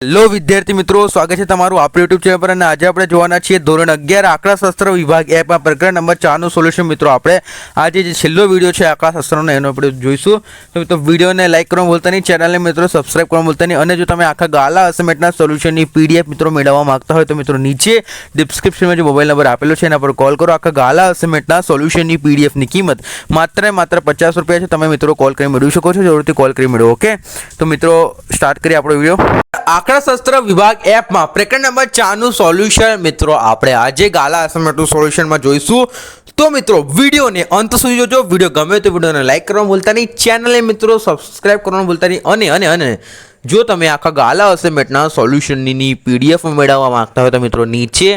Hello વિદ્યાર્થી મિત્રો, સ્વાગત છે તમારું આપણી યુટ્યુબ ચેનલ પર। અને આજે આપણે જોવાના છીએ ધોરણ 11 આંકડાશાસ્ત્ર વિભાગ એપમાં પ્રકરણ નંબર 4 નું સોલ્યુશન। મિત્રો આપણે આજે જે છેલ્લો વિડીયો છે આંકડાશાસ્ત્રનો એનો આપણે જોઈશું। તો મિત્રો વિડીયોને લાઈક કરવાનું ભૂલતા નહીં, ચેનલને મિત્રો સબસ્ક્રાઇબ કરવાનું ભૂલતા નહીં। અને જો તમે આખા ગાલા અસાઇનમેન્ટના સોલ્યુશનની પીડીએફ મિત્રો મેળવવા માંગતા હોય તો મિત્રો નીચે ડિસ્ક્રિપ્શનમાં જે મોબાઈલ નંબર આપેલો છે એના પર કોલ કરો। આખા ગાલા અસાઇનમેન્ટના સોલ્યુશનની પીડીએફની કિંમત માત્ર 50 રૂપિયા છે। તમે મિત્રો કોલ કરી મેળવી શકો છો, જરૂરથી કોલ કરી મેળવો। ઓકે, તો મિત્રો સ્ટાર્ટ કરીએ આપણો વિડીયો। આંકડાશાસ્ત્ર વિભાગ એપમાં પ્રકરણ નંબર 4 નું સોલ્યુશન મિત્રો આપણે આજે ગાલા અસાઇનમેન્ટનું સોલ્યુશનમાં જોઈશું। તો મિત્રો વિડીયોને અંત સુધી જોજો। વિડીયો ગમે તો વિડીયોને લાઈક કરવાનું ભૂલતા નહીં, ચેનલને મિત્રો સબસ્ક્રાઇબ કરવાનું ભૂલતા નહીં। અને જો તમે આખા ગાલા અસાઇનમેન્ટના સોલ્યુશનની પીડીએફ મેળવવા માંગતા હોય તો મિત્રો નીચે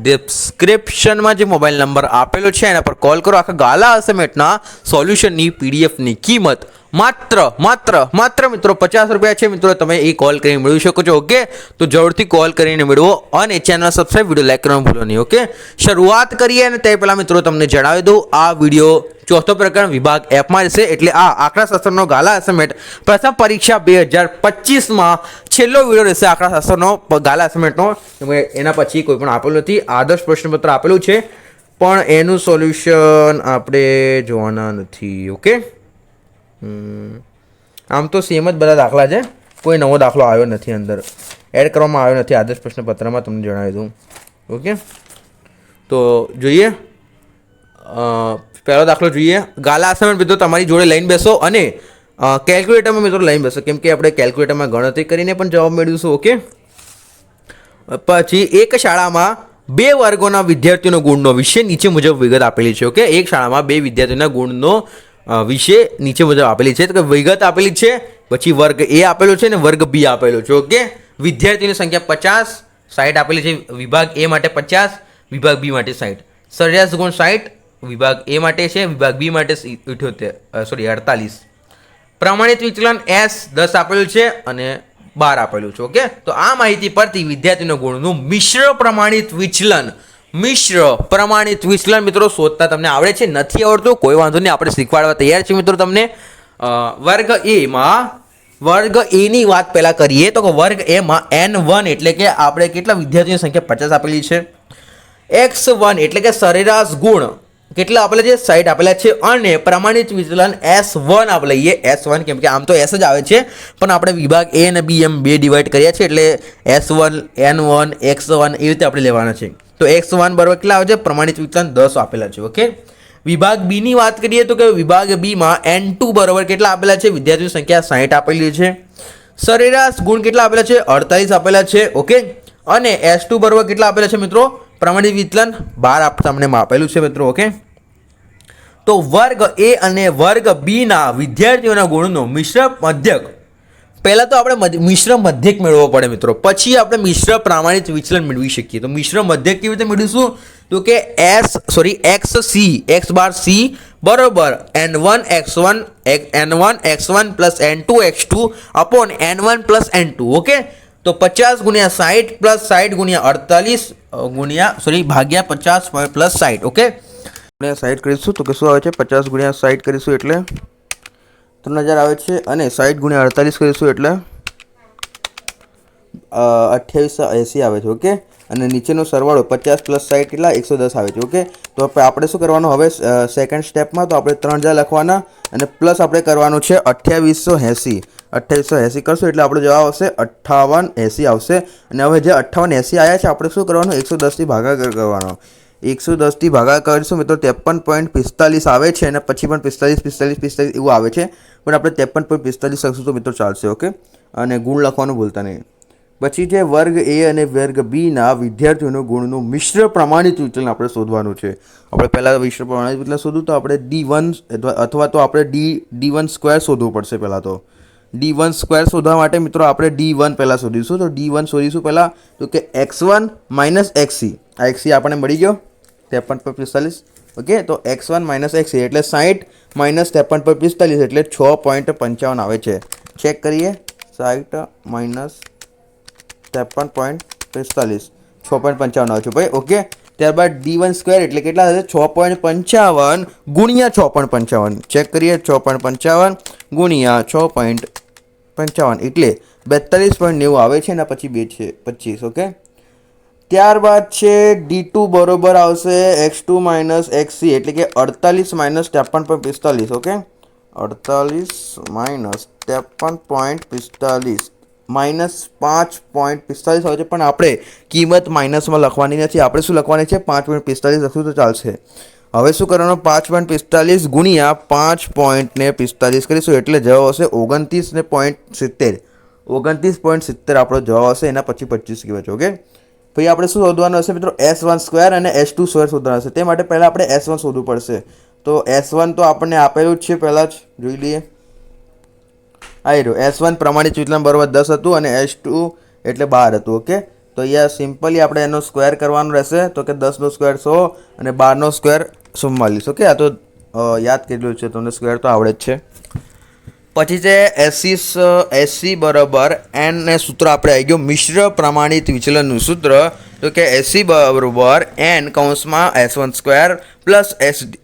ડિસ્ક્રિપ્શનમાં જે મોબાઈલ નંબર આપેલો છે એના પર કોલ કરો। આખા ગાલા અસાઇનમેન્ટના સોલ્યુશનની પીડીએફની કિંમત માત્ર મિત્રો 50 રૂપિયા છે। મિત્રો તમે એ કોલ કરીને મેળવી શકો છો। ઓકે, તો જરૂરથી કોલ કરીને મેળવો અને ચેનલ સબસ્ક્રાઇબ, વિડીયો લાઈક કરવાનું ભૂલો નહીં। ઓકે, શરૂઆત કરીએ અને તે પહેલાં મિત્રો તમને જણાવી દઉં આ વિડીયો ચોથો પ્રકરણ વિભાગ એપમાં છે, એટલે આ આંકડાશાસ્ત્રનો ગાલા અસાઇનમેન્ટ પ્રથમ પરીક્ષા 2025માં છેલ્લો વિડીયો રહેશે આંકડાશાસ્ત્રનો ગાલા અસાઇનમેન્ટનો। એના પછી કોઈ પણ આપેલું નથી, આદર્શ પ્રશ્નપત્ર આપેલું છે પણ એનું સોલ્યુશન આપણે જોવાના નથી। ઓકે, આમ તો સેમ જ બધા દાખલા છે, કોઈ નવો દાખલો આવ્યો નથી, અંદર એડ કરવામાં આવ્યો નથી આદર્શ પ્રશ્નપત્રમાં, તમને જણાવી દઉં। ઓકે, તો જોઈએ પહેલો દાખલો જોઈએ। ગાલા અસાઇનમેન્ટ મિત્રો તમારી જોડે લઈને બેસો અને કેલ્ક્યુલેટરમાં મિત્રો લઈને બેસો, કેમ કે આપણે કેલ્ક્યુલેટરમાં ગણતરી કરીને પણ જવાબ મેળવીશું। ઓકે, પછી એક શાળામાં 2 વર્ગોના વિદ્યાર્થીઓનો ગુણનો વિશે નીચે મુજબ વિગત આપેલી છે। ઓકે, એક શાળામાં 2 વિદ્યાર્થીઓના ગુણનો વિશે નીચે મુજબ આપેલી છે, તો કે વિગત આપેલી છે, પછી વર્ગ એ આપેલો છે અને વર્ગ બી આપેલો છે। ઓકે, વિદ્યાર્થીઓની સંખ્યા 50, 60 આપેલી છે, વિભાગ એ માટે 50, વિભાગ બી માટે 60, સરેરાશ ગુણ 60 વિભાગ એ માટે છે, વિભાગ બી માટે 48, પ્રમાણિત વિચલન S 10 આપેલું છે અને 12 આપેલું છે। ઓકે, તો આ માહિતી પરથી વિદ્યાર્થીનો ગુણનું મિશ્ર પ્રમાણિત વિચલન મિત્રો શોધતા તમને આવડે છે? નથી આવડતું કોઈ વાંધો નહીં, આપણે શીખવાડવા તૈયાર છીએ મિત્રો તમને। વર્ગ એ ની વાત પહેલા કરીએ તો વર્ગ એમાં N1 એટલે કે આપણે કેટલા વિદ્યાર્થીઓની સંખ્યા 50 આપેલી છે, X1 એટલે કે સરેરાશ ગુણ કેટલા આપેલા છે, 60 આપેલા છે, અને પ્રમાણિત વિચલન S1 આપણે લઈએ, S1 કેમ કે આમ તો S જ આવે છે પણ આપણે વિભાગ એ અને બી એમ 2 ડિવાઈડ કર્યા છે, એટલે S1 N1 X1 એ રીતે આપણે લેવાના છે। તો X1 બરાબર કેટલા આવે છે, પ્રમાણિત વિચલન 10 આપેલા છે। ઓકે, વિભાગ બી ની વાત કરીએ તો કે વિભાગ બી માં N2 બરાબર કેટલા આપેલા છે, વિદ્યાર્થીઓની સંખ્યા 60 આપેલી છે, સરેરાશ ગુણ કેટલા આપેલા છે, 48 આપેલા છે। ઓકે, અને S2 બરાબર કેટલા આપેલા છે મિત્રો, પ્રમાણિત વિચલન 12 તમને આપેલું છે મિત્રો। ઓકે, તો વર્ગ એ અને વર્ગ બી ના વિદ્યાર્થીઓના ગુણનો મિશ્ર મધ્યક, પહેલા તો આપણે મિશ્ર મધ્યક મેળવવો પડે મિત્રો, પછી આપણે મિશ્ર પ્રમાણિત વિચલન મેળવી શકીએ। તો મિશ્ર મધ્યક કેવી રીતે મેળવીશું, તો કે x બાર c બરોબર n1 x1 plus n2 x2 upon n1 plus n2। Okay, તો 50 ગુણ્યા 60 પ્લસ 60 ગુણ્યા 48 ભાગ્યા 50 પ્લસ 60। ઓકે, 60 કરીશું તો કે શું આવે છે, 50 ગુણ્યા 60 કરીશું એટલે 3000 આવે છે, અને 60 ગુણ્યા 48 કરીશું એટલે 2880 આવે છે। ઓકે, અને નીચેનો સરવાળો 50 પ્લસ 60 કેટલા 110 આવે છે। ઓકે, તો આપણે શું કરવાનું હવે સેકન્ડ સ્ટેપમાં, તો આપણે 3000 લખવાના અને પ્લસ આપણે કરવાનું છે 2880 કરશું એટલે આપણો જવાબ આવશે 5880 આવશે। અને હવે જે 5880 આવ્યા છે આપણે શું કરવાનું, 110 થી ભાગાકાર કરવાનો, 110 થી ભાગાકાર કરીશું મિત્રો 53.45 આવે છે, અને પછી પણ 45 એવું આવે છે, પણ આપણે 53.45 લખશું તો મિત્રો ચાલશે। ઓકે, અને ગુણ લખવાનું ભૂલતા નહીં। પછી જે વર્ગ એ અને વર્ગ બી ના વિદ્યાર્થીઓનું ગુણનું મિશ્ર પ્રમાણિત વિચલન આપણે શોધવાનું છે। આપણે પહેલાં મિશ્ર પ્રમાણિત વિચલન શોધવું તો આપણે D1 અથવા તો આપણે D1 સ્ક્વેર શોધવું પડશે। પહેલાં તો D1 સ્ક્વેર શોધવા માટે મિત્રો આપણે D1 પહેલાં શોધીશું, તો D1 શોધીશું પહેલાં તો કે x1 માઇનસ XC, આ XC આપણને મળી ગયો 53.45। ઓકે, તો x1 માઇનસ XC એટલે 60 માઇનસ 53.45 એટલે 6.55 આવે છે। ચેક કરીએ, 60 માઇનસ 53.45 6.55 આવે છે ભાઈ। ઓકે, ત્યારબાદ D1 સ્ક્વેર એટલે કેટલા થશે, 6.55 ગુણ્યા 6.55, ચેક કરીએ 6.55 ગુણ્યા 6. 55 એટલે 42.90 આવે છે અને પછી 2 છે 25. ઓકે, ત્યારબાદ છે D2 બરોબર આવશે x2 માઇનસ xc એટલે કે 48 માઇનસ 53.45. ઓકે, 48 માઇનસ 53.45 માઇનસ 5.45 આવે છે, પણ આપણે કિંમત માઇનસમાં લખવાની નથી. આપણે શું લખવાની છે? 5.45 લખશું તો ચાલશે. હવે શું કરવાનું? 5.45 ગુણ્યા 5.45 કરીશું એટલે જવાબ આવશે 29.70. 29.70 આપણો જવાબ આવશે. એના પછી 25 કહેવાય છે. ઓકે, પછી આપણે શું શોધવાનું હશે મિત્રો? S1 સ્ક્વેર અને S2 સ્ક્વેર શોધવાનું હશે. તે માટે પહેલાં આપણે S1 શોધવું પડશે. તો S1 તો આપણને આપેલું જ છે, પહેલાં જ જોઈ લઈએ. આવી રહ્યું S1 પ્રમાણિત વિચલન બરોબર 10 હતું અને S2 એટલે 12 હતું. ઓકે, તો અહીંયા સિમ્પલી આપણે એનો સ્ક્વેર કરવાનો રહેશે. તો કે 10નો સ્ક્વેર 100 અને 12નો સ્ક્વેર 44. ઓકે, આ તો યાદ કરેલું છે તમને, સ્ક્વેર તો આવડે જ છે. પછી છે એસસી બરાબર એન ને સૂત્ર આપણે આવી ગયું મિશ્ર પ્રમાણિત વિચલનનું સૂત્ર. તો કે એસસી બરાબર એન કૌંસમાં S1 square plus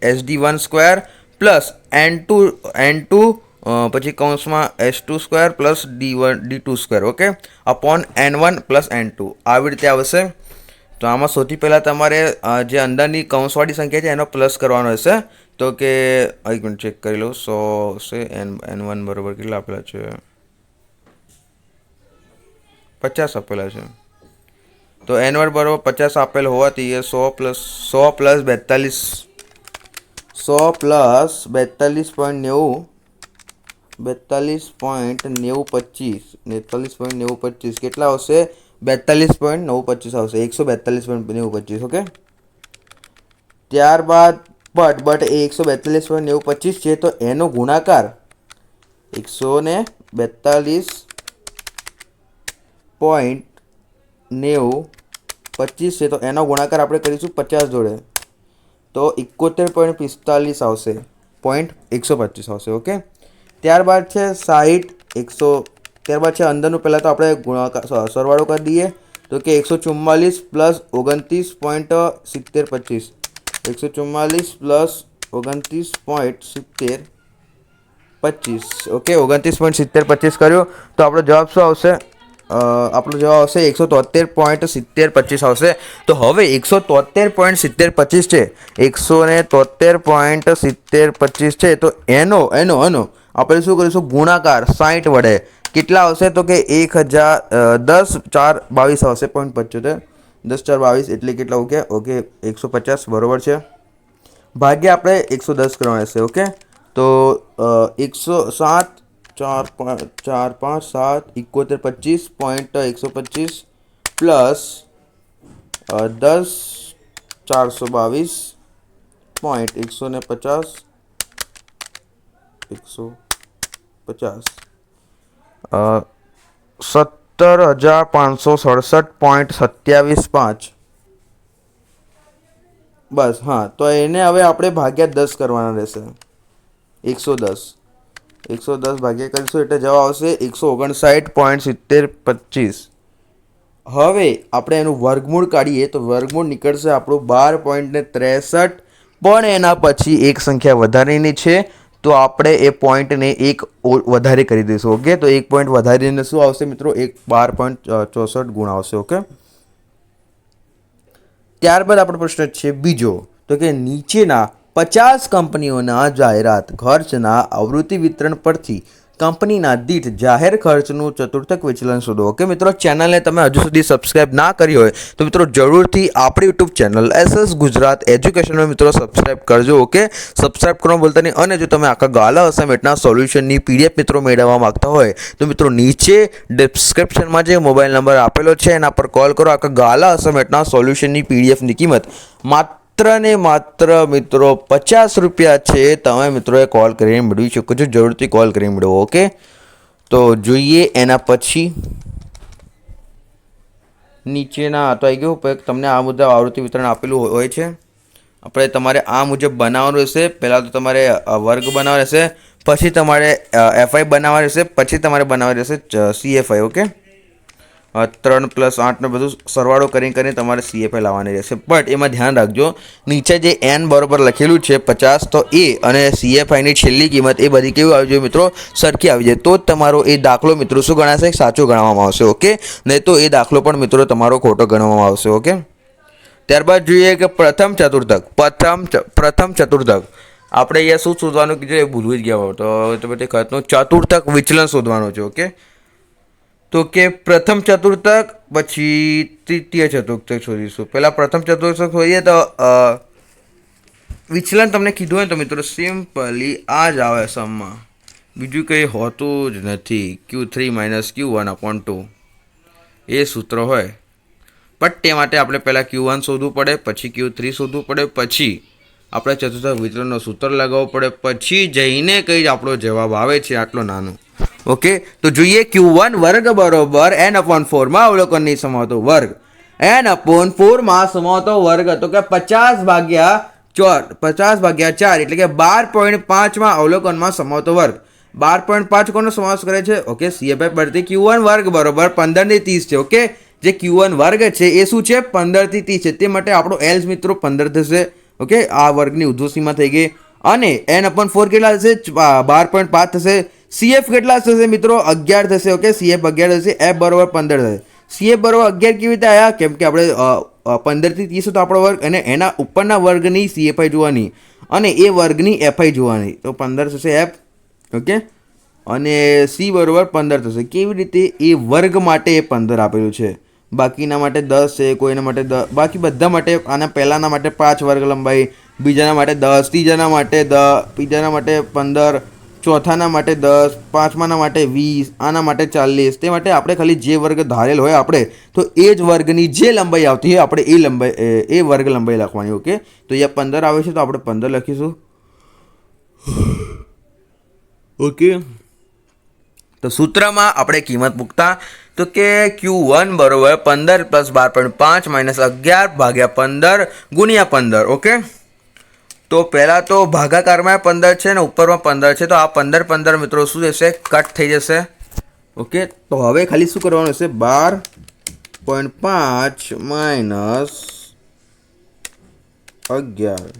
SD1 square plus N2 પછી કૌંસમાં S2 square plus D2 square. Okay, upon N1 plus N2 આવી રીતે આવશે. તો આમાં સૌથી પહેલાં તમારે જે અંદરની કૌંસવાળી સંખ્યા છે એનો પ્લસ કરવાનો હશે. તો કે એક મિનિટ ચેક કરી લો. 100 છે N1 બરાબર કેટલા આપેલા છે? 50 આપેલા છે. તો N1 બરાબર 50 આપેલ હોવાથી એ 100 પ્લસ 42 100 પ્લસ 42.90 કેટલા આવશે? 42.925 આવશે. 142.925. ઓકે, ત્યારબાદ બટ એ 142.925 છે, તો એનો ગુણાકાર 142.925 છે, તો એનો ગુણાકાર આપણે કરીશું 50 જોડે, તો 71.45 આવશે. 125 આવશે. ઓકે, ત્યારબાદ છે 60 ત્યારબાદ છે અંદરનું પહેલાં તો આપણે ગુણાકાર સરવાળો કરી દઈએ. તો કે 144 પ્લસ 29.7025 144 પ્લસ 29.7025. ઓકે, 29.7025 કર્યો તો આપણો જવાબ શું આવશે? આપણો જવાબ આવશે 173.7025 આવશે. તો હવે 173.7025 છે, 173.7025 છે, તો એનો આપણે શું કરીશું? ગુણાકાર 60 વડે. કેટલા આવશે? તો કે 10/4 22 આવશે. 0.75 10/4 22 એટલે કેટલા? ઓકે 150 બરોબર છે. ભાગ્યા આપણે 110 કરવાના છે. ઓકે, તો 107 4 5 7 71.25 પ્લસ 10/422 17,567.27 બસ. હા, તો એને હવે આપણે ભાગ્યા 10 કરવાના રહેશે. 110 ભાગ્યા કરીશું એટલે જવાબ આવશે 159.7025. હવે આપણે એનું વર્ગમૂળ કાઢીએ તો વર્ગમૂળ નીકળશે આપણું 12.63, પણ એના પછી એક સંખ્યા વધારેની છે, તો આપણે એ પોઈન્ટને એક વધારે કરી દઈશું. ઓકે, તો એક પોઈન્ટ વધારીને શું આવશે મિત્રો? 12.64 ગુણ આવશે. ઓકે, ત્યારબાદ આપણો પ્રશ્ન છે બીજો. તો કે નીચેના 50 કંપનીઓના જાહેરાત ખર્ચના આવૃત્તિ વિતરણ પરથી કંપનીના દીઠ જાહેર ખર્ચનું ચતુર્થક વિચલન શોધો. ઓકે મિત્રો, ચેનલને તમે હજુ સુધી સબસ્ક્રાઇબ ના કરી હોય તો મિત્રો જરૂરથી આપણી યુટ્યુબ ચેનલ SS ગુજરાત એજ્યુકેશનમાં મિત્રો સબસ્ક્રાઇબ કરજો. ઓકે, સબસ્ક્રાઇબ કરવાનું ભૂલતા નહીં. અને જો તમે આખા ગાલા અસાઇનમેન્ટના સોલ્યુશનની PDF મિત્રો મેળવવા માંગતા હોય તો મિત્રો નીચે ડિસ્ક્રિપ્શનમાં જે મોબાઈલ નંબર આપેલો છે એના પર કોલ કરો. આખા ગાલા અસાઇનમેન્ટના સોલ્યુશનની PDFની કિંમત માત્ર ને માત્ર મિત્રો 50 રૂપિયા છે. તમે મિત્રોએ કોલ કરીને મેળવી શકો છો. જરૂરથી કોલ કરીને મેળવો. ઓકે, તો જોઈએ એના પછી નીચેના તો આવી ગયું. તમને આ મુજબ આવૃત્તિ વિતરણ આપેલું હોય છે. આપણે તમારે આ મુજબ બનાવવાનું રહેશે. પહેલાં તો તમારે વર્ગ બનાવવા રહેશે, પછી તમારે FI બનાવવા રહેશે, પછી તમારે બનાવવા રહેશે CFI. ઓકે, 3 + 8 ને બધું સરવાળો કરીને તમારે CFI લાવવાની રહેશે. બટ એમાં ધ્યાન રાખજો, નીચે જે n બરોબર લખેલું છે 50, તો એ અને CFI ની છેલ્લી કિંમત એ બધી કેવી આવી જોઈએ મિત્રો, સરખી આવી જાય, તો જ તમારો એ દાખલો મિત્રો શું ગણાશે, સાચો ગણવામાં આવશે. ઓકે, નહીં તો એ દાખલો પણ મિત્રો તમારો ખોટો ગણવામાં આવશે. ઓકે, ત્યારબાદ જોઈએ કે પ્રથમ ચતુર્થક આપણે અહીંયા શું શોધવાનું કીધું એ ભૂલવી જ ગયા હો, તો બધી ખતનું ચતુર્થક વિચલન શોધવાનું છે. ઓકે, તો કે પ્રથમ ચતુર્થક પછી તૃતીય ચતુર્થક શોધીશું. પહેલાં પ્રથમ ચતુર્થક શોધીએ તો વિચલન તમને કીધું હોય તો મિત્રો સિમ્પલી આ જ આવે સમમાં, બીજું કંઈ હોતું જ નથી. Q3 - Q1/2 એ સૂત્ર હોય. બટ તે માટે આપણે પહેલાં Q1 શોધવું પડે, પછી Q3 શોધવું પડે, પછી આપણે ચતુર્થક વિચલનનો સૂત્ર લગાવવું પડે, પછી જઈને કંઈ આપણો જવાબ આવે છે આટલો નાનો. ઓકે, તો જોઈએ Q1 વર્ગ બરોબર n/4 માં અવલોકનની સમાવતો વર્ગ, n/4 માં સમાવતો વર્ગ તો કે 50/4 એટલે કે 12.5 માં અવલોકનમાં સમાવતો વર્ગ. 12.5 કોનો સમાવેશ કરે છે? ઓકે, CFI પરથી Q1 વર્ગ બરોબર 15 ને 30 છે. ઓકે, જે Q1 વર્ગ છે એ શું છે? 15 થી 30 છે. તે માટે આપણો L મિત્રો 15 થશે. ઓકે, આ વર્ગની ઉર્ધ્વસીમા થઈ ગઈ. અને n/4 કેટલા થશે? 12.5 થશે. CF કેટલા થશે મિત્રો? 11 થશે. ઓકે, CF 11 થશે. F બરોબર 15 થશે. CF બરોબર 11 કેવી રીતે આવ્યા? કેમ કે આપણે 15 થી 30 હતો આપણો વર્ગ, અને એના ઉપરના વર્ગની CFI જોવાની અને એ વર્ગની FI જોવાની, તો 15 થશે F. ઓકે, અને C બરોબર 15 થશે. કેવી રીતે? એ વર્ગ માટે 15 આપેલું છે, બાકીના માટે 10 છે, કોઈના માટે 10, બાકી બધા માટે. આના પહેલાના માટે 5 વર્ગ લંબાઈ, બીજાના માટે 10, ત્રીજાના માટે 10, બીજાના માટે 15, ચોથાના માટે 10, પાંચમાના માટે 20, આના માટે 40. તે માટે આપણે ખાલી જે વર્ગ ધારેલ હોય આપણે, તો એ જ વર્ગની જે લંબાઈ આવતી હોય આપણે એ લંબાઈ એ વર્ગ લંબાઈ લખવાની. ઓકે, તો અહીંયા 15 આવે છે તો આપણે 15 લખીશું. ઓકે, તો સૂત્રમાં આપણે કિંમત મૂકતા તો કે Q1 બરોબર 15 + 12.5 - 11/15 × 15. ઓકે, તો પહેલાં તો ભાગાકારમાં 15 છે ને ઉપરમાં 15 છે, તો આ 15 મિત્રો શું થશે? કટ થઈ જશે. ઓકે, તો હવે ખાલી શું કરવાનું હશે? 12.5 - 11,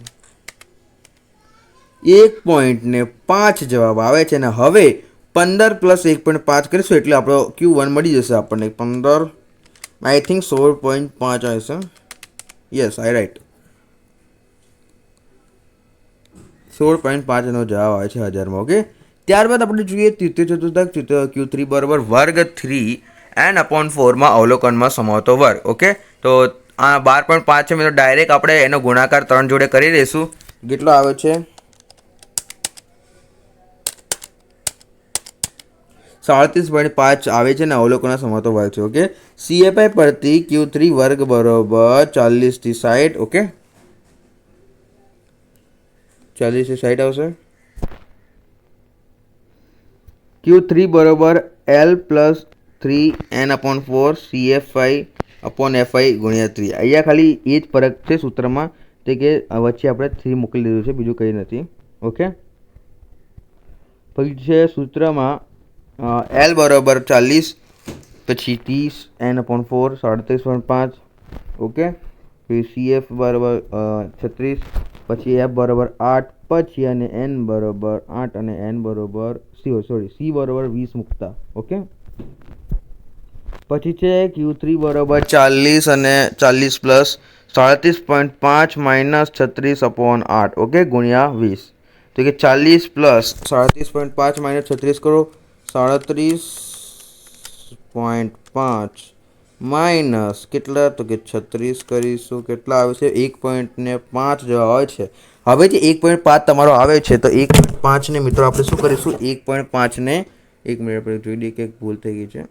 1.5 જવાબ આવે છે. ને હવે 15 + 1.5 કરીશું એટલે આપણો Q1 મળી જશે આપણને 15, આઈ થિંક 16.5 આવશે. યસ, આઈ રાઈટ, 16.5 નો જવાબ આવે છે 1000માં. ઓકે, ત્યારબાદ આપણે જોઈએ તૃતીય ચતુર્થક Q3 બરોબર વર્ગ 3 n/4 માં અવલોકનમાં સમાવતો વર્ગ. ઓકે, તો આ 12.5 છે મિત્રો, ડાયરેક્ટ આપણે એનો ગુણાકાર 3 જોડે કરી દઈશું. કેટલો આવે છે? 37.5 આવે છે ને અવલોકનના સમાવતો વર્ગ છે. ઓકે, CFI પરથી Q3 વર્ગ બરોબર 40 થી 60. ઓકે, 40 થી 60 આવશે. Q3 બરોબર L + 3n/4 CFI/FI × 3. અહીંયા ખાલી એ જ ફરક છે સૂત્રમાં, તે કે વચ્ચે આપણે 3 મોકલી દીધું છે, બીજું કંઈ નથી. ઓકે, પછી છે સૂત્રમાં L બરોબર 40, પછી 30n/4 37.5. ઓકે, પછી CF બરોબર 36, પછી F બરોબર 8, પછી અને N બરોબર 8 અને N બરોબર C બરોબર 20 મૂકતા. ઓકે, પછી છે Q3 બરોબર 40 અને 40 + 37.5 - 36/8. ઓકે, ગુણ્યા 20. તો કે 40 + 37.5 - 36 કરો, 37.5 માઇનસ કેટલા? તો કે 36 કરીશું. કેટલા આવે છે? 1.5 જવાબ આવે છે. હવે જે 1.5 તમારો આવે છે, તો 1.5 ને મિત્રો આપણે શું કરીશું? 1.5 ને 1 મિનિટ આપણે જોઈ લઈએ કે ભૂલ થઈ ગઈ છે.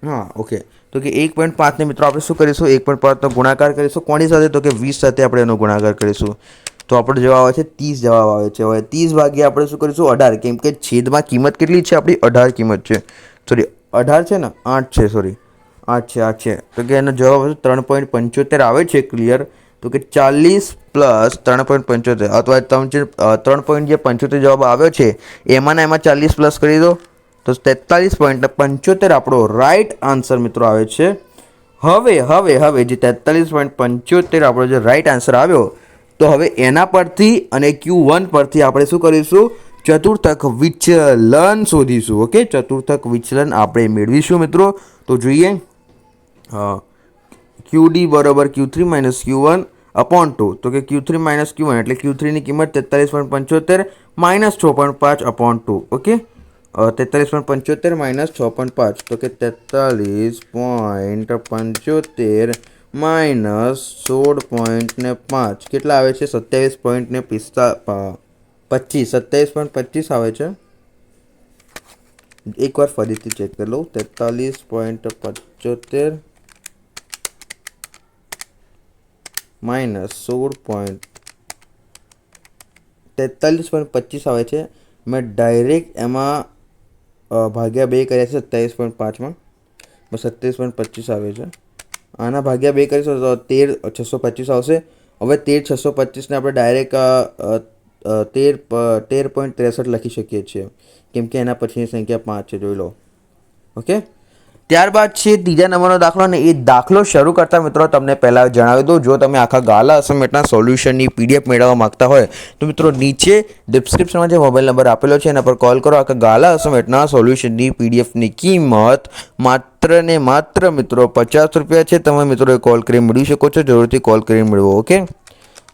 હા, ઓકે, તો કે 1.5 ને મિત્રો આપણે શું કરીશું? 1.5 નો ગુણાકાર કરીશું. કોની સાથે? તો કે 20 સાથે આપણે એનો ગુણાકાર કરીશું. તો આપણો જવાબ આવે છે 30 જવાબ આવે છે. હવે 30 ભાગ્યા આપણે શું કરીશું? 18, કેમ કે છેદમાં કિંમત કેટલી છે આપણી? 18 કિંમત છે. સોરી, 18 છે ને? 8 છે. સોરી, 8 છે. તો કે એનો જવાબ હશે 3.75 આવે છે. ક્લિયર? તો કે 40 + 3.75 અથવા 3.75 જવાબ આવ્યો છે, એમાંના એમાં 40 પ્લસ કરી દો. તો 43.75 આપણો રાઈટ આન્સર મિત્રો આવે છે. હવે હવે હવે જે 43.75 આપણો જે રાઈટ આન્સર આવ્યો, તો હવે એના પરથી અને Q1 પરથી આપણે શું કરીશું, ચતુર્થક વિચલન શોધીશું. ઓકે, ચતુર્થક વિચલન આપણે મેળવીશું મિત્રો. તો જોઈએ, QD બરાબર Q3 માઇનસ Q1 અપોન 2. તો કે Q3 માઇનસ Q1 એટલે Q3 ની કિંમત 43.75 માઇનસ 6.5 અપોન 2. ઓકે, 43.75 માઇનસ 6.5, તો કે 43.75 માઇનસ 16.5 કેટલા આવે છે? 27.25 આવે છે. એકવાર ફરીથી ચેક કરી લઉં. 43.75 માઇનસ 43.25 આવે છે. મેં ડાયરેક્ટ એમાં ભાગ્યા 2 કર્યા છે 27.5માં, 27.25 આવે છે. આના ભાગ્યા 2 કરીશું તો 13,625 આવશે. હવે 13,625ને આપણે ડાયરેક્ટ 13.63 લખી શકીએ છીએ, કેમ કે એના પછીની સંખ્યા 5 છે, જોઈ લો. ઓકે, ત્યારબાદ છે ત્રીજા નંબરનો દાખલો. અને એ દાખલો શરૂ કરતા મિત્રો તમને પહેલાં જણાવી દઉં, જો તમે આખા ગાલા અસાઇનમેન્ટના સોલ્યુશનની PDF મેળવવા માંગતા હોય તો મિત્રો નીચે ડિસ્ક્રિપ્શનમાં જે મોબાઈલ નંબર આપેલો છે એના પર કોલ કરો. આખા ગાલા અસાઇનમેન્ટના સોલ્યુશનની PDFની કિંમત માત્ર ને માત્ર મિત્રો 50 રૂપિયા છે. તમે મિત્રોએ કોલ કરી મેળવી શકો છો, જરૂરથી કોલ કરી મેળવો. ઓકે,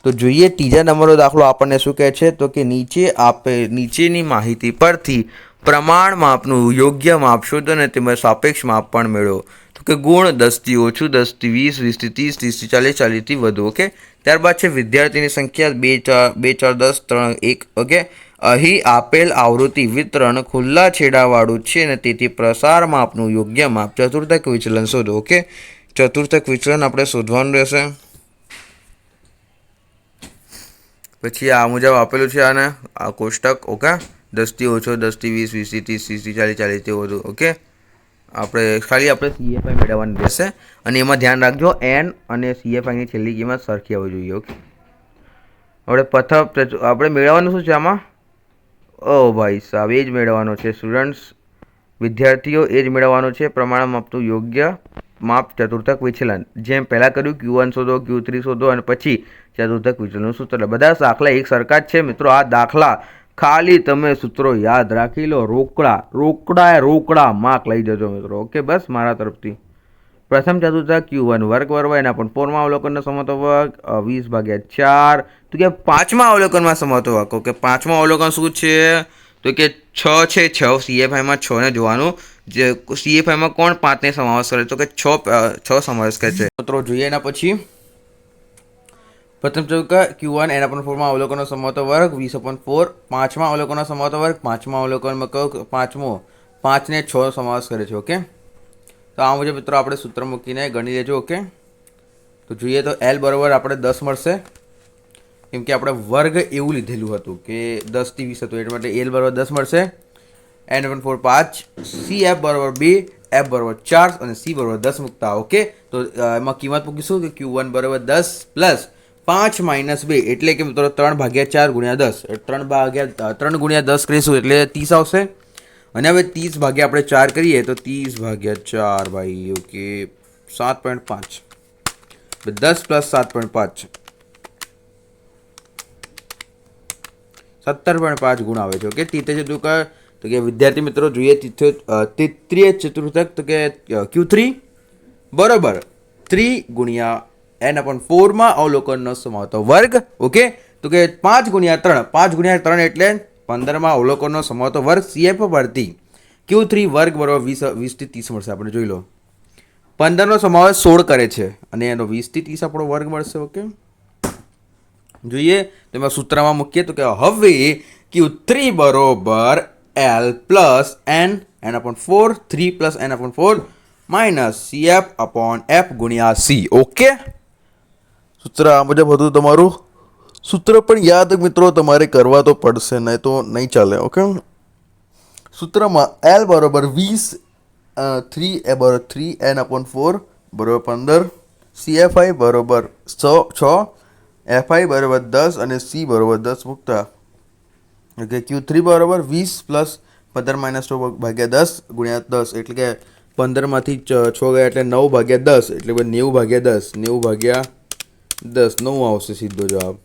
તો જોઈએ ત્રીજા નંબરનો દાખલો આપણને શું કહે છે. તો કે નીચેની માહિતી પરથી પ્રમાણ માપનું યોગ્ય માપ શોધો અને તેમજ સાપેક્ષ માપ પણ મેળવો. તો કે ગુણ 10 થી ઓછું, 10 થી 20, 20 થી 30, 30 થી 40, 40 થી વધુ. ઓકે, ત્યારબાદ છે વિદ્યાર્થીની સંખ્યા 2, 4, 10, 3, 1. ઓકે, અહીં આપેલ આવૃત્તિ વિતરણ ખુલ્લા છેડાવાળું છે અને તેથી પ્રસાર માપનું યોગ્ય માપ ચતુર્થક વિચલન શોધો. ઓકે, ચતુર્થક વિચલન આપણે શોધવાનું રહેશે. પછી આ મુજબ આપેલું છે આને આ કોષ્ટક. ઓકે, 10 થી ઓછો, 10 થી 20, 20 થી 30, 30 થી 40, 40 થી વધુ. ઓકે, આપણે CFI મેળવવાની રહેશે. અને એમાં ધ્યાન રાખજો, N અને CFIની છેલ્લી કિંમત સરખી આવવી જોઈએ. ઓકે, આપણે આપણે મેળવવાનું શું છે આમાં? ઓ ભાઈ સાહેબ, એ જ મેળવવાનો છે સ્ટુડન્ટ્સ, વિદ્યાર્થીઓ, એ જ મેળવવાનો છે પ્રમાણ માપનું યોગ્ય માપ ચતુર્થક વિચલન. જેમ પહેલાં કર્યું, Q1 શોધો, Q3 શોધો અને પછી ચતુર્થક વિચલનનું સૂત્ર. બધા દાખલા એક સરખા જ છે મિત્રો. આ દાખલા ખાલી તમે સૂત્રો યાદ રાખી લો, રોકડા માર્ક લઈ જજો મિત્રો. ઓકે, બસ મારા તરફથી. પ્રથમ ચતુર્થક Q1 વર્ગ બરાબર એના પણ 4માં અવલોકનનો સમતો વર્ગ 20/4. તો કે 5મા અવલોકનમાં સમતો વર્ગ. ઓકે, 5મા અવલોકન શું છે? તો કે 6 છે. 6 CFIમાં 6 ને જોવાનું. જે CFIમાં કોણ 5ને સમાવેશ કરે? તો કે 6 સમાવેશ કરે છે મિત્રો. જોઈએ એના પછી પ્રથમ ચતુર્થક Q1 એના પણ 4માં અવલોકનનો સમતો વર્ગ 20/4. 5મા અવલોકનનો સમતો વર્ગ, 5મા અવલોકનમાં કહો 5ને 6 સમાવેશ કરે છે. ઓકે, તો આ મુજબ મિત્રો આપણે સૂત્ર મૂકીને ગણી લેજો. ઓકે, તો જોઈએ તો L બરાબર આપણે 10 મળશે, કેમ કે આપણે વર્ગ એવું લીધેલું હતું કે 10 થી 20 હતું, એટલે માટે L બરાબર 10 મળશે. N1 4 5, CF બરાબર 2, F બરાબર 4 અને C બરાબર 10 મૂકતા. ઓકે, તો એમાં કિંમત મૂકીશું કે Q1 બરાબર 10 પ્લસ 5 માઇનસ 2 એટલે કે મિત્રો 3/4 ગુણ્યા 10, 3 ગુણ્યા 10 કરીશું એટલે 30 આવશે. અને હવે 30 ભાગ્યા આપણે 4 કરીએ તો 30/4 ભાઈ. ઓકે, 7.5, 10 પ્લસ 7.5 17.5 ગુણ આવે છે. ઓકે, તૃતીય ચતુર્થક. તો કે વિદ્યાર્થી મિત્રો જોઈએ તૃતીય ચતુર્થક. તો કે Q3 બરાબર 3 ગુણ્યા N/4માં અવલોકનનો સમતો વર્ગ. ઓકે, તો કે 5 ગુણ્યા 3 એટલે 15માં અવલોકનનો સમતો વર્ગ CF પરથી Q3 વર્ગ બરાબર 20 થી 30 મળશે. આપણે જોઈ લો, 15નો સમાવેશ 16 કરે છે અને એનો 20 થી 30 આપણો વર્ગ મળશે. ઓકે, જોઈએ તો એમાં સૂત્રમાં મૂકીએ તો કે હવે Q3 બરોબર L plus N/4, 3 plus N/4 minus CF/F ગુણ્યા C. ઓકે, સૂત્ર આ મુજબ હતું તમારું. સૂત્ર પણ યાદ મિત્રો તમારે કરવા તો પડશે, નહીં તો નહીં ચાલે. ઓકે, સૂત્રમાં L બરાબર 20, 3 N/4 બરાબર 15, CFI બરાબર 6, FI બરાબર 10 અને C બરાબર 10 મૂકતા. ઓકે, Q3 બરાબર 20 પ્લસ 15 - 9 ભાગ્યા 10 ગુણ્યા 10 એટલે કે 15માંથી 6 ગયા એટલે 9 ભાગ્યા 10 એટલે 90 ભાગ્યા 10 90 ભાગ્યા 10 9 આવશે સીધો જવાબ.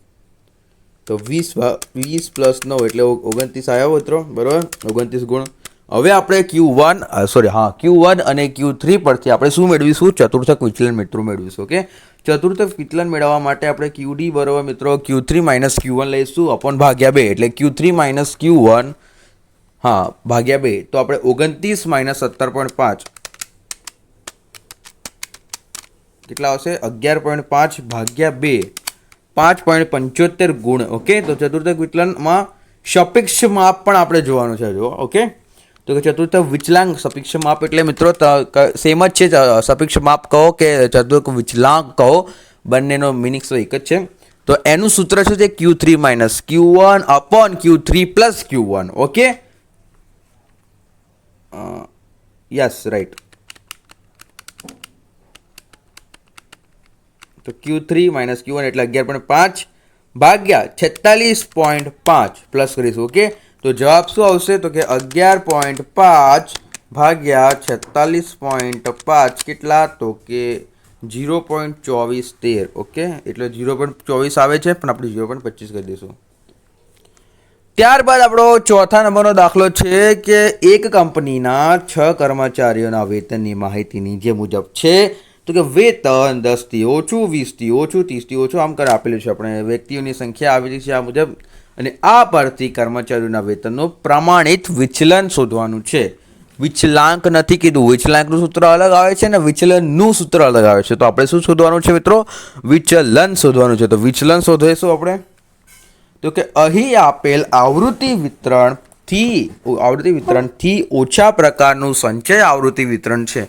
તો 20 પ્લસ 9 એટલે 29 આવ્યો મિત્રો, બરાબર, 29 ગુણ. હવે આપણે Q1 અને Q3 પરથી આપણે શું મેળવીશું? ચતુર્થક વિચલન મિત્રો મેળવીશું. ઓકે, ચતુર્થક વિચલન મેળવવા માટે આપણે QD બરાબર મિત્રો Q3 - Q1 લઈશું અપોન ભાગ્યા 2 એટલે Q3 - Q1 ભાગ્યા 2. તો આપણે 29 - 17.5 કેટલા આવશે? 11.5 ભાગ્યા 2 5.75 ગુણ. ઓકે, તો ચતુર્થક વિચલનમાં સાપેક્ષ માપ પણ આપણે જોવાનું છે. જો ઓકે, તો કે ચતુર્થક વિચલાંક સાપેક્ષ માપ એટલે મિત્રો સેમ જ છે. સાપેક્ષ માપ કહો કે ચતુર્થક વિચલાંક કહો, બંનેનો મિનિંગ તો એક જ છે. તો એનું સૂત્ર શું છે? Q3 - Q1 upon Q3 plus Q1. Okay, yes right. તો Q3 - Q1 એટલે 11.5 ભાગ્યા 46.5 પ્લસ કરીશું. ઓકે, તો જવાબ શું આવશે? તો કે 11.5 ભાગ્યા 46.5 કેટલા? તો કે 0.2413. ઓકે, એટલે 0.24 આવે છે પણ આપણે 0.25 કરી દઈશું. ત્યારબાદ આપણો ચોથા નંબરનો દાખલો છે કે એક કંપનીના 6 કર્મચારીઓના વેતનની માહિતીની જે મુજબ છે. તો કે વેતન 10થી ઓછું, 20થી ઓછું, 30થી ઓછું આમ કરે આપેલું છે. આપણે વ્યક્તિઓની સંખ્યા આવેલી છે આ મુજબ, અને આ પરથી કર્મચારીઓના વેતનનું પ્રમાણિત વિચલન શોધવાનું છે. વિચલાંક નથી કીધું, વિચલાંકનું સૂત્ર અલગ આવે છે ને વિચલનનું સૂત્ર અલગ આવે છે. તો આપણે શું શોધવાનું છે મિત્રો? વિચલન શોધવાનું છે. તો વિચલન શોધીશું આપણે. તો કે અહીં આપેલ આવૃત્તિ વિતરણથી ઓછા પ્રકારનું સંચય આવૃત્તિ વિતરણ છે.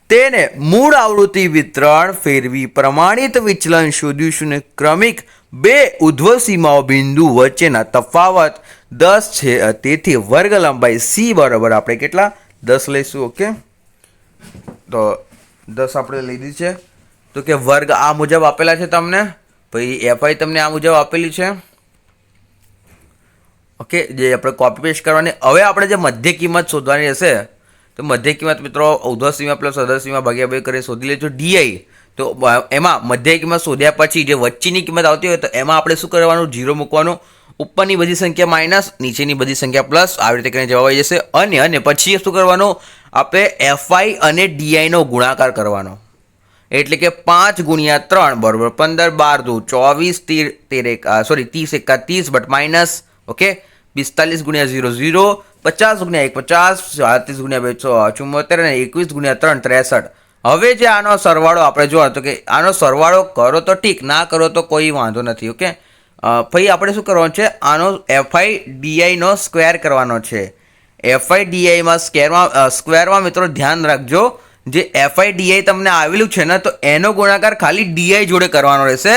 તેને મૂળ આવૃત્તિ વિતરણ ફેરવી પ્રમાણિત વિચલન શોધ્યું ને ક્રમિક બે ઉધ્વ સીમાઓ બિંદુ વચ્ચેના તફાવત 10 છે. તેથી વર્ગ લંબાઈ C બરાબર આપણે કેટલા? 10 લઈશું. ઓકે, તો 10 આપણે લઈ દીધી છે. તો કે વર્ગ આ મુજબ આપેલા છે તમને, પછી FI તમને આ મુજબ આપેલી છે. ઓકે, જે આપણે કોપી પેસ્ટ કરવાની. હવે આપણે જે મધ્ય કિંમત શોધવાની હશે, તો મધ્ય કિંમત મિત્રો ઉધ્વ સીમા પ્લસ અધર સીમા ભાગ્યા 2 કરી શોધી લેજો DI. તો એમાં મધ્ય કિંમત શોધ્યા પછી જે વચ્ચેની કિંમત આવતી હોય તો એમાં આપણે શું કરવાનું? 0 મૂકવાનું. ઉપરની બધી સંખ્યા માઇનસ, નીચેની બધી સંખ્યા પ્લસ, આવી રીતે કરીને જવાબ આવી જશે. અને પછી શું કરવાનું? આપણે FI અને DI નો ગુણાકાર કરવાનો. એટલે કે 5 × 3 બરાબર 15 12 24 30 31 બટ માઇનસ. ઓકે, 45 × 0 0, 50 × 1 50, 37 × 2 74 અને 21 × 3 63. હવે જે આનો સરવાળો આપણે જોવા, તો કે આનો સરવાળો કરો તો ઠીક, ના કરો તો કોઈ વાંધો નથી. ઓકે, પછી આપણે શું કરવાનું છે? આનો FI DI નો સ્ક્વેર કરવાનો છે. FI DI માં સ્ક્વેરમાં મિત્રો ધ્યાન રાખજો, જે FI DI તમને આવેલું છે ને, તો એનો ગુણાકાર ખાલી DI જોડે કરવાનો રહેશે.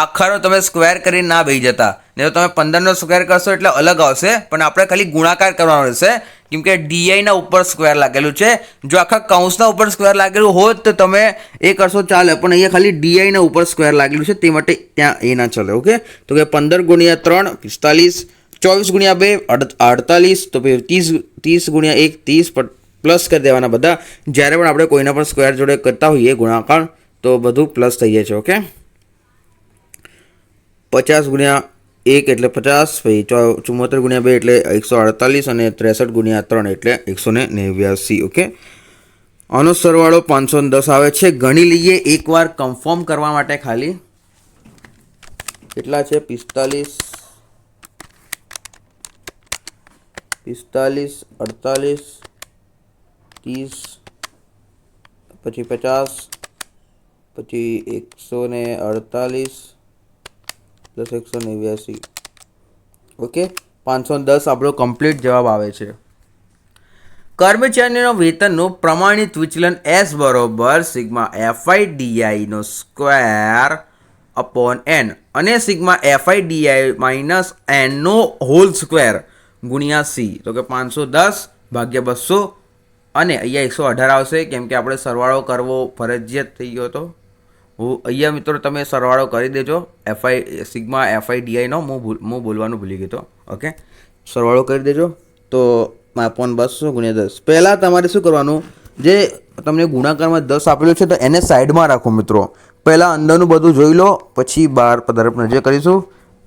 આખાનો તમે સ્ક્વેર કરીને ના બેસી જતા, નહીં તો તમે 15નો સ્ક્વેર કરશો એટલે અલગ આવશે. પણ આપણે ખાલી ગુણાકાર કરવાનો રહેશે, કેમ કે DI ના ઉપર સ્ક્વેર લાગેલું છે. જો આખા કૌંસના ઉપર સ્ક્વેર લાગેલું હોત તો તમે એ કરશો ચાલે, પણ અહીંયા ખાલી DI ના ઉપર સ્ક્વેર લાગેલું છે તે માટે ત્યાં એ ના ચાલે. ઓકે, તો કે 15 × 3 45, 24 × 2 48, તો પછી 30 × 1 30 પ્લસ કરી દેવાના બધા. જ્યારે પણ આપણે કોઈના પણ સ્ક્વેર જોડે કરતા હોઈએ ગુણાકાર તો બધું પ્લસ થઈ જાય છે. ઓકે, 50 × 1 એટલે 50, પછી 74 × 2 એટલે 148 અને 63 × 3 એટલે 189. ઓકે, આનો સરવાળો 510 આવે છે. ગણી લઈએ એકવાર કન્ફર્મ કરવા માટે. ખાલી કેટલા છે? 45 48 30 પછી 50 પછી 148 પ્લસ 189. ઓકે, 510 આપણો કમ્પ્લીટ જવાબ આવે છે. કર્મચારીનો વેતનનું પ્રમાણિત વિચલન S બરોબર સિગ્મા FI DI નો સ્ક્વેર અપોન N અને sigma FI DI minus N નો હોલ સ્ક્વેર ગુણ્યા C. તો કે 510 ભાગ્યા 200 અને અહીંયા 118 આવશે, કેમ કે આપણે સરવાળો કરવો ફરજિયાત થઈ ગયો હતો. અહીંયા મિત્રો તમે સરવાળો કરી દેજો સિગ્મા FI DI નો. હું બોલવાનું ભૂલી ગયો હતો. ઓકે, સરવાળો કરી દેજો. તો अपॉन 200 गुण્યા 10. પહેલાં તમારે શું કરવાનું, જે તમને ગુણાકારમાં 10 આપેલું છે તો એને સાઈડમાં રાખો મિત્રો. પહેલાં અંદરનું બધું જોઈ લો, પછી બહાર તરફ નજર કરીશું.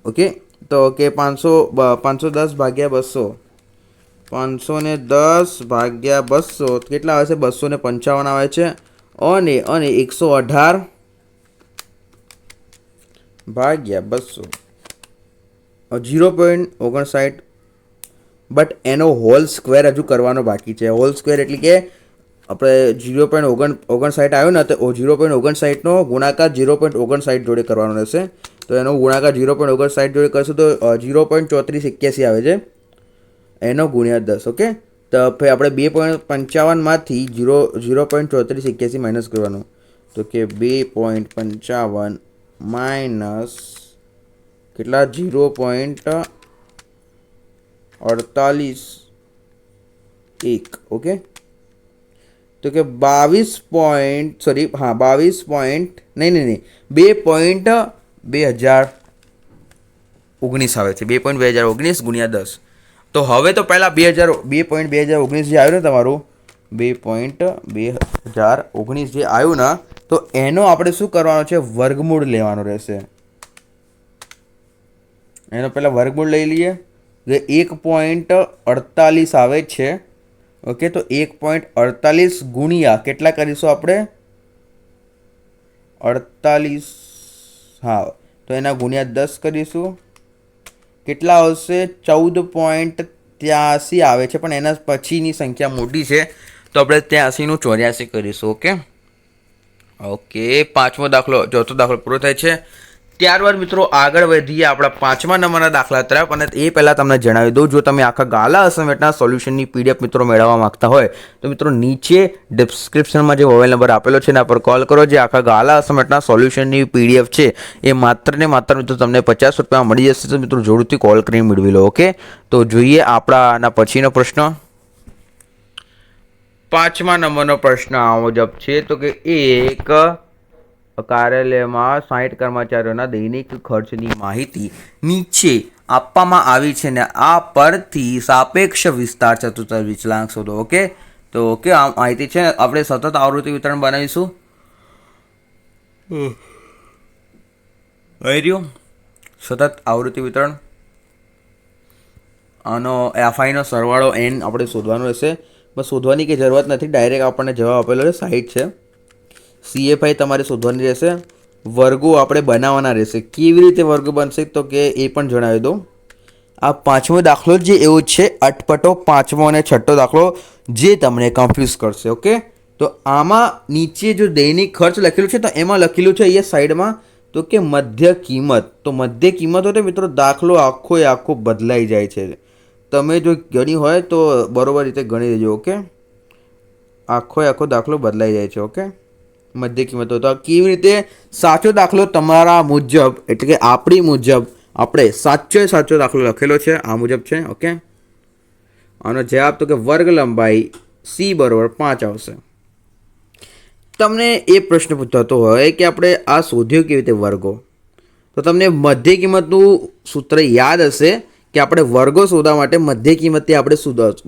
ઓકે, તો કે 510 ભાગ્યા 200, 510 ભાગ્યા 200 કેટલા આવે છે? 255 આવે છે. અને 118 ભાગ્યા 200 0.59. બટ એનો હોલ સ્ક્વેર હજુ કરવાનો બાકી છે. હોલ સ્ક્વેર એટલે કે આપણે 0.59 આવ્યો ને, તો 0.59નો ગુણાકાર 0.59 જોડે કરવાનો રહેશે. તો એનો ગુણાકાર 0.59 જોડે કરશું તો 0.3481 આવે છે, એનો ગુણ્યા 10. ઓકે, તો આપણે 2.55માંથી 0.3481 માઇનસ કરવાનું. તો કે 2.55 માઇનસ કેટલા? 0.48. ઓકે, તો કે 2.2019 આવે છે. 2.2019 ગુણ્યા 10. તો હવે તો પહેલાં 2.2019 જે આવ્યું ને તમારું, 2.2019 જે આવ્યું ને, તો એનો આપણે શું કરવાનો છે? વર્ગમૂળ લેવાનો રહેશે. એનો પહેલાં વર્ગમૂળ લઈ લઈએ. જે 1.48 આવે છે. ઓકે, તો 1.48 ગુણ્યા કેટલા કરીશું આપણે? 48. હા, તો એના ગુણ્યા 10 કરીશું. કેટલા આવશે? 14.83 આવે છે, પણ એના પછીની સંખ્યા મોટી છે, તો આપણે 83નું 84 કરીશું. ઓકે, ચોથો દાખલો પૂરો થાય છે. ત્યારબાદ મિત્રો આગળ વધીએ આપણા 5મા નંબરના દાખલા તરફ. અને એ પહેલાં તમને જણાવી દઉં, જો તમે આખા ગાલા અસાઇનમેન્ટના સોલ્યુશનની PDF મિત્રો મેળવવા માંગતા હોય તો મિત્રો નીચે ડિસ્ક્રિપ્શનમાં જે મોબાઈલ નંબર આપેલો છે એના પર કોલ કરો. જે આખા ગાલા અસાઇનમેન્ટના સોલ્યુશનની PDF છે એ માત્ર ને માત્ર મિત્રો તમને 50 રૂપિયામાં મળી જશે. તો મિત્રો જરૂરથી કોલ કરીને મેળવી લો. ઓકે, તો જોઈએ આપણાના પછીનો પ્રશ્ન. 5મા નંબરનો પ્રશ્ન આ મુજબ છે. તો કે એક કાર્યાલયમાં 60 કર્મચારીઓના દૈનિક ખર્ચની માહિતી નીચે આપવામાં આવી છે ને આ પરથી સાપેક્ષ વિસ્તાર ચતુર્થાંશ વિચલાંક શોધો. ઓકે, તો આ માહિતી છે. આપણે સતત આવૃત્તિ વિતરણ બનાવીશું. સતત આવૃત્તિ વિતરણ, આનો એફઆઈનો સરવાળો n આપણે શોધવાનો રહેશે. બસ શોધવાની કંઈ જરૂરત નથી, ડાયરેક્ટ આપણને જવાબ આપેલો છે 60 છે. CFI તમારે શોધવાની રહેશે. વર્ગો આપણે બનાવવાના રહેશે. કેવી રીતે વર્ગો બનશે તો કે એ પણ જણાવી દઉં. આ 5મો દાખલો જે એવો છે અટપટો 5મો અને 6ઠ્ઠો દાખલો જે તમને કન્ફ્યુઝ કરશે. ઓકે, તો આમાં નીચે જો દૈનિક ખર્ચ લખેલું છે તો એમાં લખેલું છે અહીંયા સાઈડમાં તો કે મધ્ય કિંમત. તો મધ્ય કિંમત હોય તો મિત્રો દાખલો આખો બદલાઈ જાય છે. તમે જો ગણી હોય તો બરોબર રીતે ગણી લેજો. ઓકે, આખો દાખલો બદલાઈ જાય છે. ઓકે, મધ્ય કિંમતો. તો કેવી રીતે સાચો દાખલો તમારા મુજબ એટલે કે આપણી મુજબ આપણે સાચો દાખલો લખેલો છે આ મુજબ છે. ઓકે, આનો જવાબ તો કે વર્ગ લંબાઈ C બરાબર 5 આવશે. તમને એ પ્રશ્ન પૂછાતો હોય કે આપણે આ શોધ્યો કેવી રીતે વર્ગો, તો તમને મધ્ય કિંમતનું સૂત્ર યાદ હશે કે આપણે વર્ગો શોધવા માટે મધ્ય કિંમતથી આપણે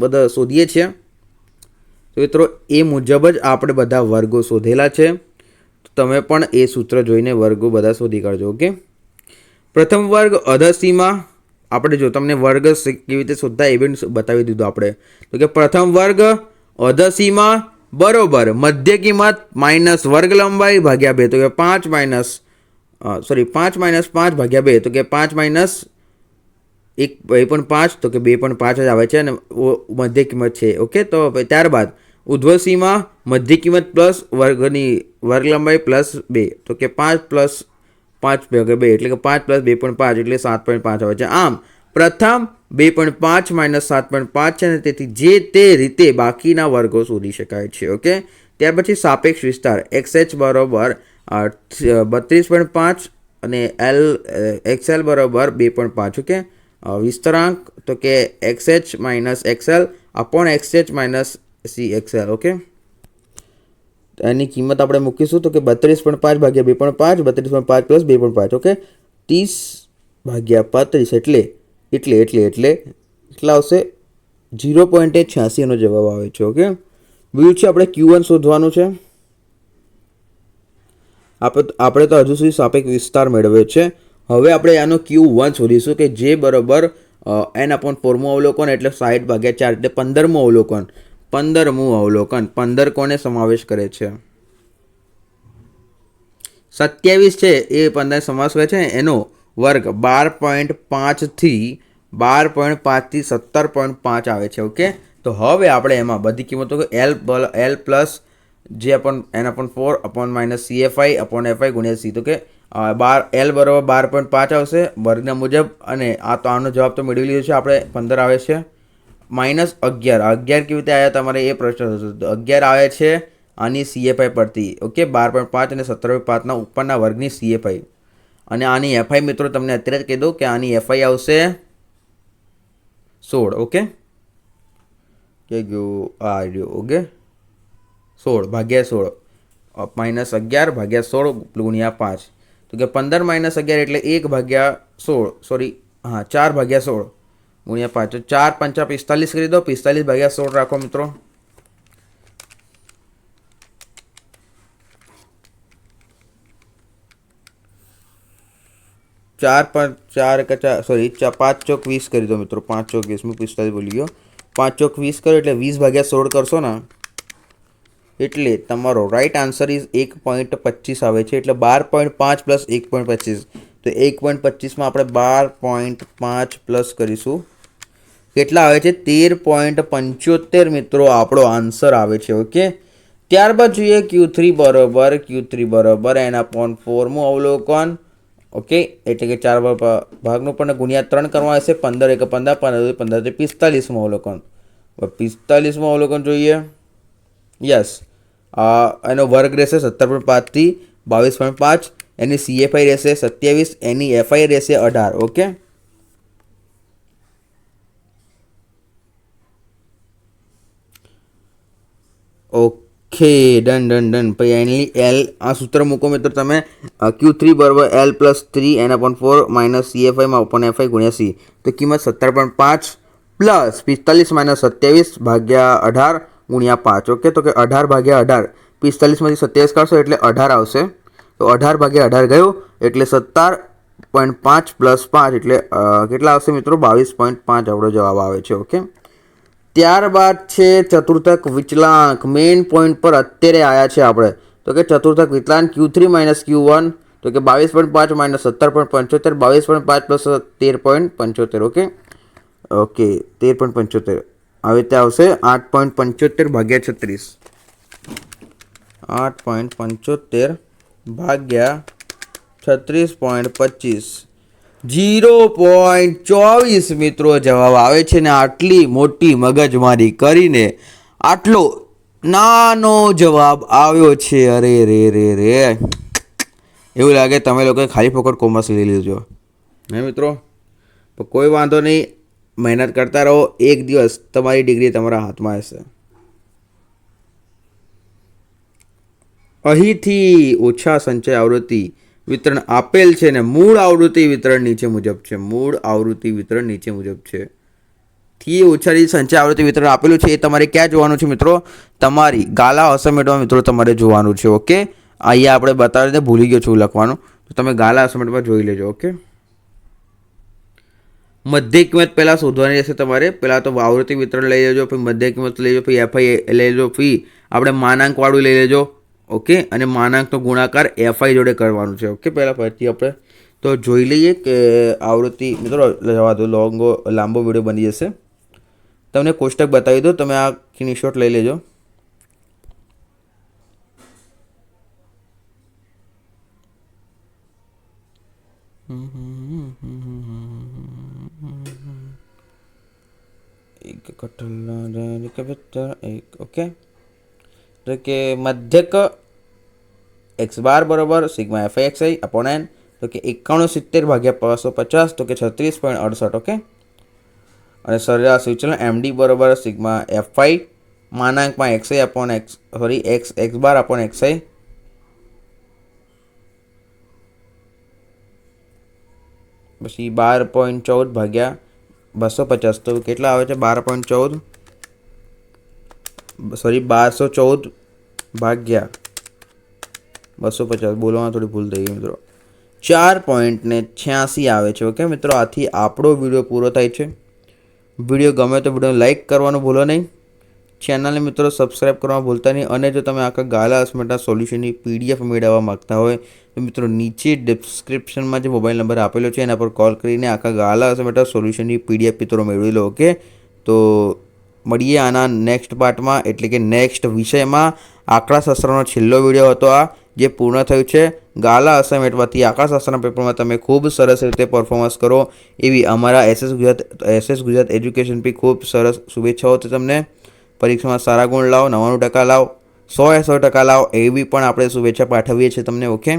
બધા શોધીએ છીએ. તો મિત્રો એ મુજબ જ આપણે બધા વર્ગો શોધેલા છે. તો તમે પણ એ સૂત્ર જોઈને વર્ગો બધા શોધી કાઢજો. ઓકે, પ્રથમ વર્ગ અધસીમાં આપણે જો તમને વર્ગ કેવી રીતે શોધતા એ બી બતાવી દીધું આપણે. તો કે પ્રથમ વર્ગ અધસીમાં બરોબર મધ્ય કિંમત માઇનસ વર્ગ લંબાઈ ભાગ્યા 2. તો કે 5 માઇનસ 5 ભાગ્યા 2. તો કે 5 માઇનસ 2.5 તો કે 2.5 જ આવે છે અને મધ્ય કિંમત છે. ઓકે, તો ત્યારબાદ ઉધ્વસીમાં મધ્ય કિંમત પ્લસ વર્ગ લંબાઈ પ્લસ 2. તો કે 5 પ્લસ 5 ભાગ્યા 2 એટલે કે 5 પ્લસ 2.5 એટલે 7.5 આવે છે. આમ પ્રથમ 2.5 માઇનસ 7.5 છે અને તેથી જે તે રીતે બાકીના વર્ગો શોધી શકાય છે. ઓકે, ત્યાર પછી સાપેક્ષ વિસ્તાર XH બરાબર 32.5 અને XL બરાબર 2.5. ઓકે, વિસ્તરાંક તો કે XH minus XL upon XH minus CXL. Okay, એની કિંમત આપણે મૂકીશું તો કે 32.5 ભાગ્યા 2.5 32.5 પ્લસ 2.5. ઓકે, 30 ભાગ્યા 35 એટલે કેટલા આવશે? 0.86 એનો જવાબ આવે છે. ઓકે, બીજું છે આપણે Q1 શોધવાનું છે. આપણે તો હજુ સુધી સાપેક્ષ વિસ્તાર મેળવ્યો છે. હવે આપણે આનો Q1 શોધીશું કે જે બરાબર n/4મું અવલોકન એટલે 60/4 એટલે 15મું અવલોકન. 15 કોને સમાવેશ કરે છે? 27 છે એ 15 સમાવેશ કરે છે, એનો વર્ગ 12.5 થી 17.5 આવે છે. ઓકે, તો હવે આપણે એમાં બધી કિંમતો L પ્લસ જે n/4 CFI FI ગુણ્યા C, તો કે L બરાબર 12.5 આવશે વર્ગના મુજબ. અને આનો જવાબ તો મેળવી લીધો છે આપણે, 15 આવે છે. -11 કેવી રીતે આવ્યા તમારે એ પ્રશ્ન થશે. 11 આવે છે આની CFI પરથી. ઓકે, 12.5 અને 17.5ના ઉપરના વર્ગની CFI. અને આની FI મિત્રો તમને અત્યારે જ કહી દઉં કે આની FI આવશે 16. ઓકે, કે ગયું આ રહ્યું. ઓકે, 16/16 -11/16 ગુણ્યા 5, તો કે 15 - 11 એટલે 1/16, સોરી, હા 4/16 ગુણ્યા 5, તો 4 × 5 = 45 કરી દો. 45/16 રાખો મિત્રો. 5 ચોક 20 કરી દો મિત્રો. 5 ચોક 20, હું 45 બોલી ગયો. 5 ચોક 20 કરો એટલે 20/16 કરશો ને એટલે તમારો રાઈટ આન્સર ઇઝ 1.25 આવે છે. એટલે 12.5 પ્લસ 1.25, તો 1.25માં આપણે 12.5 પ્લસ કરીશું. કેટલા આવે છે? 13.75 મિત્રો આપણો આન્સર આવે છે. ઓકે, ત્યારબાદ જોઈએ Q3 બરાબર n/4મું અવલોકન. ઓકે, એટલે કે 4 ભાગનું પણ ગુણ્યા 3 કરવા આવશે. 15 × 1 = 15, 15 = 45મું અવલોકન. 45મું અવલોકન જોઈએ. યસ, એનો વર્ગ રહેશે 17.5 થી 22.5. એની CFI રહેશે 27, એની FI રહેશે 18. Okay, done. પછી એની L આ સૂત્ર મૂકો મિત્રો તમે. Q3 બરાબર L plus 3 n/4 CFI FI ગુણ્યા C, તો કિંમત 17.5 પ્લસ 45 - 27/18 ગુણ્યા 5. ઓકે, તો કે 18/18, 45માંથી 27 કાઢશો એટલે 18 આવશે. તો 18/18 ગયું એટલે 17.5 પ્લસ 5 એટલે કેટલા આવશે મિત્રો? 22.5 આપણો જવાબ આવે છે. ઓકે, ત્યારબાદ છે ચતુર્થક વિચલાંક. મેઇન પોઈન્ટ પર અત્યારે આવ્યા છે આપણે. તો કે ચતુર્થક વિચલાંક Q3 - Q1, તો કે 22.5 - 17.75, 22.5 પ્લસ 13.75. ઓકે, 13.75 આવી રીતે આવશે. 8.75/36, 8.75/36.25, 0.24 મિત્રો જવાબ આવે છે. ને આટલી મોટી મગજમારી કરીને આટલો નાનો જવાબ આવ્યો છે. અરે રે એવું લાગે તમે લોકોએ ખાલી ફોકટ કોમર્સ લઈ લીધો હે મિત્રો. તો કોઈ વાંધો નહીં, મહેનત કરતા રહો. એક દિવસ તમારી ડિગ્રી તમારા હાથમાં હશે. અહીંથી ઓછા સંચય આવૃત્તિ વિતરણ આપેલ છે ને મૂળ આવૃત્તિ વિતરણ નીચે મુજબ છે. થી ઓછાથી સંચય આવૃત્તિ વિતરણ આપેલું છે એ તમારે ક્યાં જોવાનું છે મિત્રો? તમારી ગાલા અસાઇનમેન્ટમાં મિત્રો તમારે જોવાનું છે. ઓકે, અહીંયા આપણે બતાવી દે, ભૂલી ગયો છું લખવાનું, તો તમે ગાલા અસાઇનમેન્ટમાં જોઈ લેજો. ઓકે, મધ્ય કિંમત પહેલાં શોધવાની રહેશે તમારે. પહેલાં તો આવૃત્તિ વિતરણ લઈ લેજો, પછી મધ્ય કિંમત લઈ લેજો, પછી FI લઈ લેજો, ફી આપણે માનાંકવાળું લઈ લેજો. ઓકે, અને માનાંકનો ગુણાકાર FI જોડે કરવાનું છે. ઓકે, પહેલાં પછી આપણે તો જોઈ લઈએ કે આવૃત્તિ મિત્રો જવા દો, લાંબો વિડીયો બની જશે. તમને કોષ્ટક બતાવી દો, તમે આ સ્ક્રીનશોટ લઈ લેજો. ઓકે, તો કે મધ્યક x બાર બરાબર સિગ્મા FI / n, તો કે 71/550, તો કે 36.68. ઓકે, અને સરેરાશ વિચલન MD બરાબર સિગ્મા FI માનાંકમાં x બાર / xi, પછી 12.14 ભાગ્યા 250 તો કેટલા આવે છે 12.14 સોરી 1214 ભાગ્યા 250 બોલવામાં થોડી ભૂલ થઈ ગઈ મિત્રો 4.86 આવે છે. ઓકે મિત્રો, આથી આપણો વિડીયો પૂરો થાય છે. વિડીયો ગમે તો વિડીયોને લાઇક કરવાનું ભૂલો નહીં, ચેનલને મિત્રો સબસ્ક્રાઈબ કરવાનું ભૂલતા નહીં. અને જો તમે આખા ગાલા અસમેટા સોલ્યુશનની PDF મેળવવા માગતા હોય તો મિત્રો નીચે ડિસ્ક્રિપ્શનમાં જે મોબાઈલ નંબર આપેલો છે એના પર કોલ કરીને આખા ગાલા અસમેટા સોલ્યુશનની PDF મિત્રો મેળવી લો. ઓકે, તો મળીએ આના નેક્સ્ટ પાર્ટમાં, એટલે કે નેક્સ્ટ વિષયમાં. આંકડાશાસ્ત્રનો છેલ્લો વિડીયો હતો આ, જે પૂર્ણ થયું છે. ગાલા અસાઇનમેન્ટમાંથી આંકડાશાસ્ત્રના પેપરમાં તમે ખૂબ સરસ રીતે પરફોર્મન્સ કરો એવી અમારા SS ગુજરાત એજ્યુકેશન બી ખૂબ સરસ શુભેચ્છાઓ છે તમને. પરીક્ષામાં સારા ગુણ લાવો, 99% લાવો, 100% લાવો એવી પણ આપણે શુભેચ્છા પાઠવીએ છીએ તમને. ઓકે,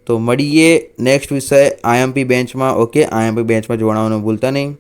તો મળીએ નેક્સ્ટ વિષય IMP બેન્ચમાં. ઓકે, IMP બેન્ચમાં જોડાવાનું ભૂલતા નહીં.